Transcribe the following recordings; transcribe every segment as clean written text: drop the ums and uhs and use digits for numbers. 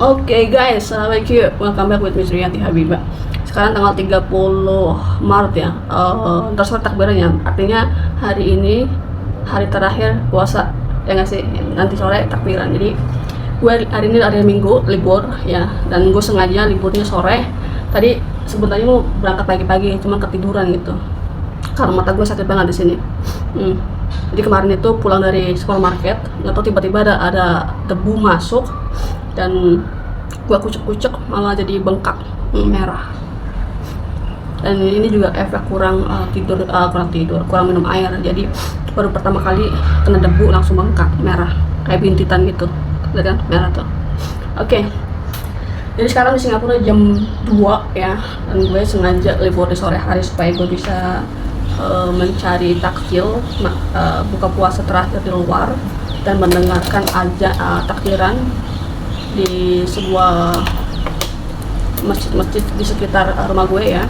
Oke guys, assalamualaikum. Welcome back with Miss Rianti Habibah. Sekarang tanggal 30 Maret ya. Ntar sore takbirannya. Artinya hari ini hari terakhir puasa. Ya nggak sih? Nanti sore takbiran. Jadi gue hari ini hari Minggu libur ya. Dan gue sengaja liburnya sore. Tadi sebenarnya mau berangkat pagi-pagi, cuma ketiduran gitu. Karena mata gue sakit banget di sini. Jadi kemarin itu pulang dari supermarket, nggak tahu tiba-tiba ada debu masuk dan gua kucek-kucek malah jadi bengkak merah. Dan ini juga efek kurang kurang minum air. Jadi baru pertama kali kena debu langsung bengkak merah kayak bintitan gitu. Lihat kan merah tuh. Oke. Jadi sekarang di Singapura jam 2 ya, dan gue sengaja libur di sore hari supaya gue bisa mencari takjil buka puasa terakhir di luar dan mendengarkan takbiran di sebuah masjid-masjid di sekitar rumah gue ya.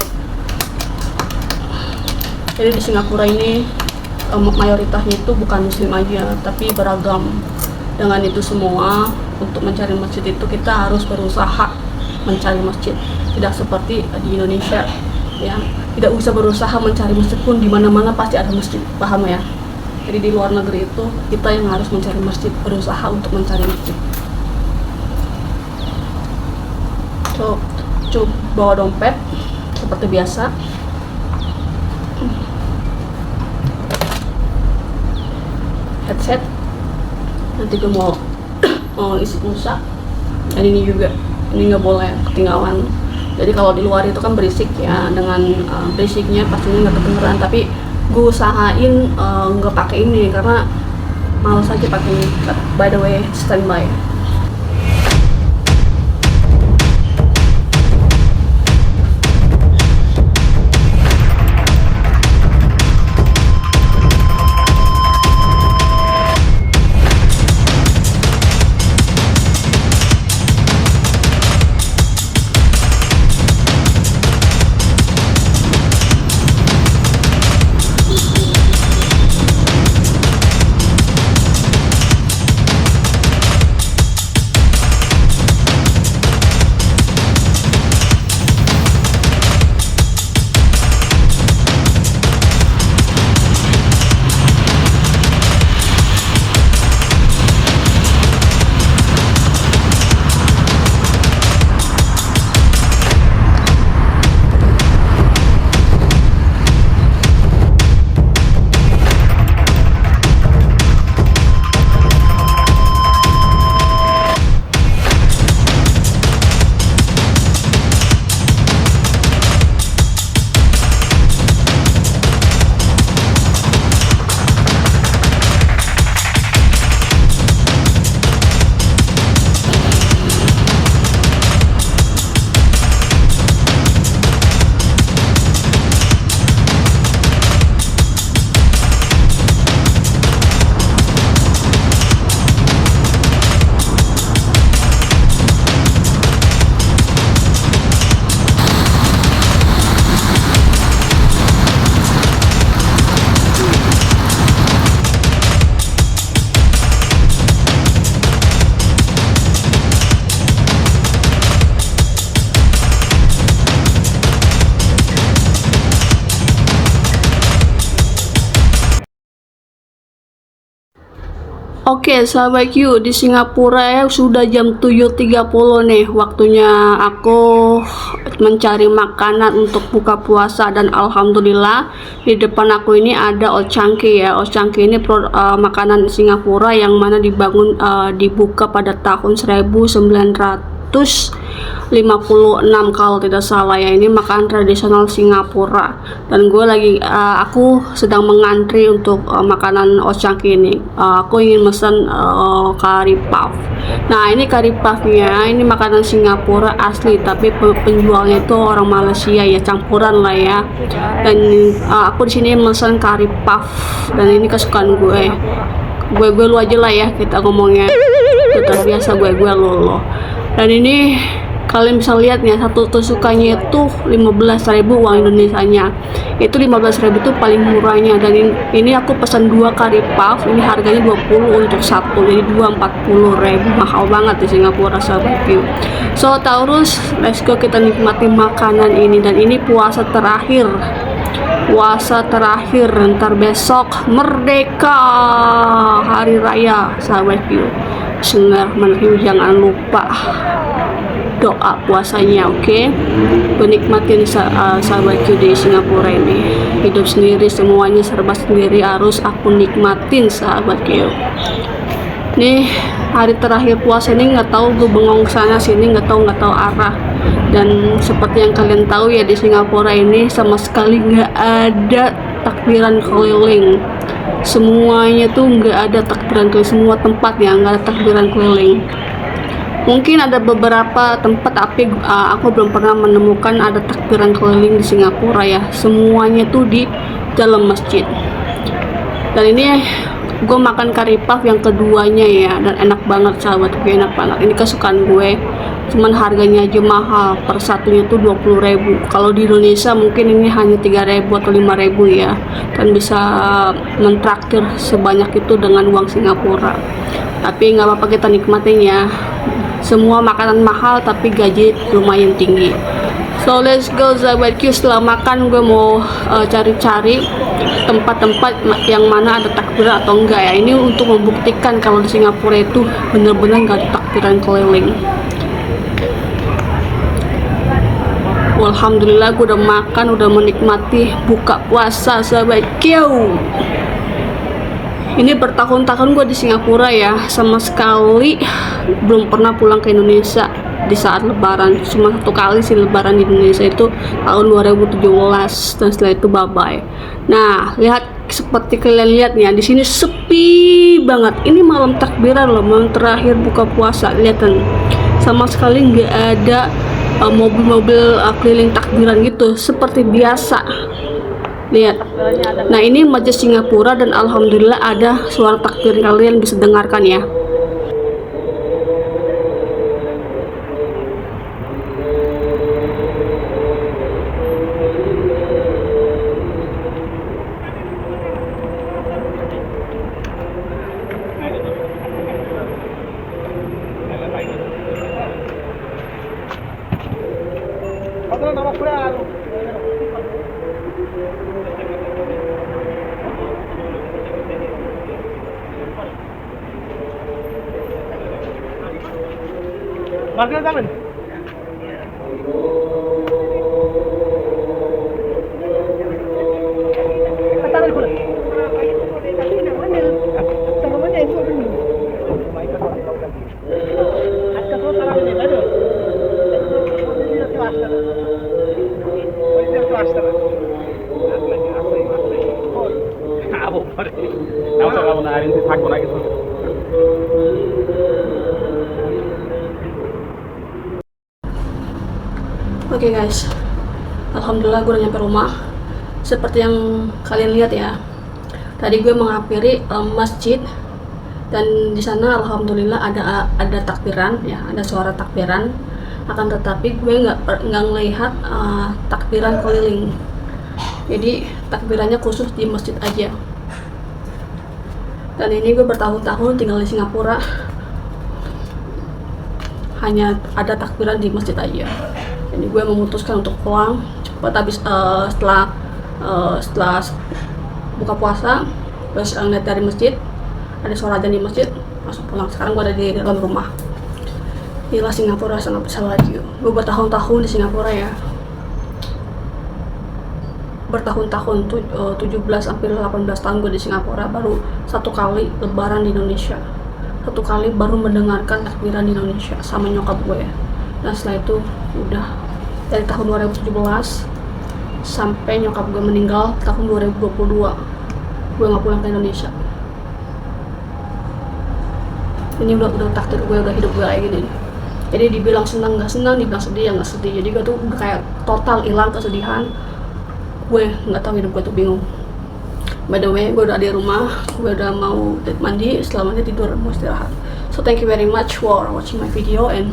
Jadi di Singapura ini mayoritasnya itu bukan muslim aja, tapi beragam. Dengan itu semua, untuk mencari masjid itu kita harus berusaha mencari masjid, tidak seperti di Indonesia ya, tidak usah berusaha mencari masjid pun di mana-mana pasti ada masjid, paham ya? Jadi di luar negeri itu kita yang harus mencari masjid, berusaha untuk mencari masjid. Coba bawa dompet seperti biasa. Headset. Nanti gue mau isi pulsa. Dan ini juga, ini nggak boleh ketinggalan. Jadi kalau di luar itu kan berisik ya, dengan berisiknya pastinya nggak kedengeran. Tapi gue usahain nggak pakai ini karena malas aja pakai ini. By the way, standby. Oke, sahabat Q, di Singapura ya sudah jam 7.30 nih, waktunya aku mencari makanan untuk buka puasa. Dan alhamdulillah di depan aku ini ada Old Chang Kee ya. Old Chang Kee ini makanan Singapura yang mana dibuka pada tahun 1956 kalau tidak salah ya. Ini makanan tradisional Singapura, dan aku sedang mengantri untuk makanan Old Chang Kee ini. Aku ingin pesan curry puff. Nah, ini curry puffnya ini makanan Singapura asli, tapi penjualnya itu orang Malaysia ya, campuran lah ya. Dan aku di sini pesan curry puff, dan ini kesukaan gue lu aja lah ya, kita ngomongnya kita biasa gue lu. Dan ini Kalian bisa lihat nih, satu tusukannya itu 15.000 uang Indonesianya. Itu 15.000 itu paling murahnya. Dan ini aku pesan 2 curry puff, ini harganya 20 untuk satu, jadi 240.000. Mahal banget di Singapura, sahabatku. So Taurus, let's go, kita nikmati makanan ini. Dan ini puasa terakhir, ntar besok merdeka, hari raya, sahabatku. Bismillahirrahmanirrahim, jangan lupa doa puasanya, oke? Menikmati sahabatku di Singapura ini. Hidup sendiri, semuanya serba sendiri, harus aku nikmatin, sahabatku. Nih hari terakhir puasa ini, nggak tahu gue bengong sana sini, nggak tahu arah. Dan seperti yang kalian tahu ya, di Singapura ini sama sekali nggak ada takbiran keliling. Semuanya tuh nggak ada takbiran keliling, semua tempat ya nggak ada takbiran keliling. Mungkin ada beberapa tempat, tapi aku belum pernah menemukan ada takbiran keliling di Singapura ya. Semuanya tuh di dalam masjid. Dan ini gue makan curry puff yang keduanya ya, dan enak banget, sahabat gue, enak banget. Ini kesukaan gue, cuman harganya aja mahal, per satunya tuh 20.000. Kalau di Indonesia mungkin ini hanya 3.000 atau 5.000 ya, dan bisa mentraktir sebanyak itu dengan uang Singapura. Tapi nggak apa-apa, kita nikmatin ya. Semua makanan mahal tapi gaji lumayan tinggi. So let's go, sahabatku. Setelah makan gue mau cari-cari tempat-tempat yang mana ada takbiran atau enggak ya. Ini untuk membuktikan kalau di Singapura itu bener-bener nggak ada takbiran keliling. Alhamdulillah, gue udah makan, udah menikmati buka puasa, sahabatku. Ini bertahun-tahun gue di Singapura ya, sama sekali belum pernah pulang ke Indonesia di saat lebaran. Cuma satu kali sih lebaran di Indonesia, itu tahun 2017, dan setelah itu bye-bye. Nah, lihat, seperti kalian lihat nih, di sini sepi banget. Ini malam takbiran loh, malam terakhir buka puasa. Lihat kan, sama sekali nggak ada mobil-mobil keliling takbiran gitu seperti biasa. Lihat. Nah, ini masjid Singapura, dan alhamdulillah ada suara takbir, kalian bisa dengarkan ya. Market namin. Katagal ko lang. Oke guys, alhamdulillah gue udah nyampe rumah. Seperti yang kalian lihat ya, tadi gue menghampiri masjid, dan di sana alhamdulillah ada takbiran ya, ada suara takbiran. Akan tetapi gue nggak ngelihat takbiran keliling. Jadi takbirannya khusus di masjid aja. Dan ini gue bertahun-tahun tinggal di Singapura, hanya ada takbiran di masjid aja. Jadi gue memutuskan untuk pulang cepat, habis setelah buka puasa. Terus ngeliat dari masjid ada suara azan di masjid, langsung pulang. Sekarang gue ada di dalam rumah. Gila, Singapura sangat besar lagi. Gue bertahun-tahun di Singapura ya, bertahun-tahun, 17 sampai 18 tahun gue di Singapura. Baru satu kali lebaran di Indonesia, satu kali baru mendengarkan takbiran di Indonesia sama nyokap gue. Nah setelah itu udah dari tahun 2017 sampai nyokap gue meninggal tahun 2022, gue nggak pulang ke Indonesia. Ini udah takdir gue, udah hidup gue kayak gini. Jadi dibilang senang nggak senang, dibilang sedih ya nggak sedih. Jadi gue tuh udah kayak total hilang kesedihan. Gue nggak tahu, hidup gue tuh bingung. By the way, gue udah di rumah, gue udah mau mandi. Setelah mandi tidur, mau istirahat. So thank you very much for watching my video, and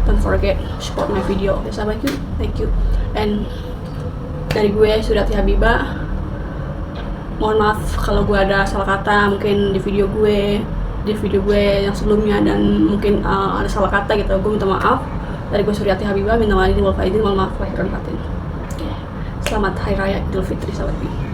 don't forget support my video. Okay, sahabat you, thank you. And dari gue Suryati Habibah, mohon maaf kalau gue ada salah kata mungkin di video gue yang sebelumnya, dan mungkin ada salah kata gitu. Gue minta maaf. Dari gue Suryati Habibah, minal aidin wal faizin, mohon maaf lahir dan batin. Selamat Hari Raya Idul Fitri sahabat you.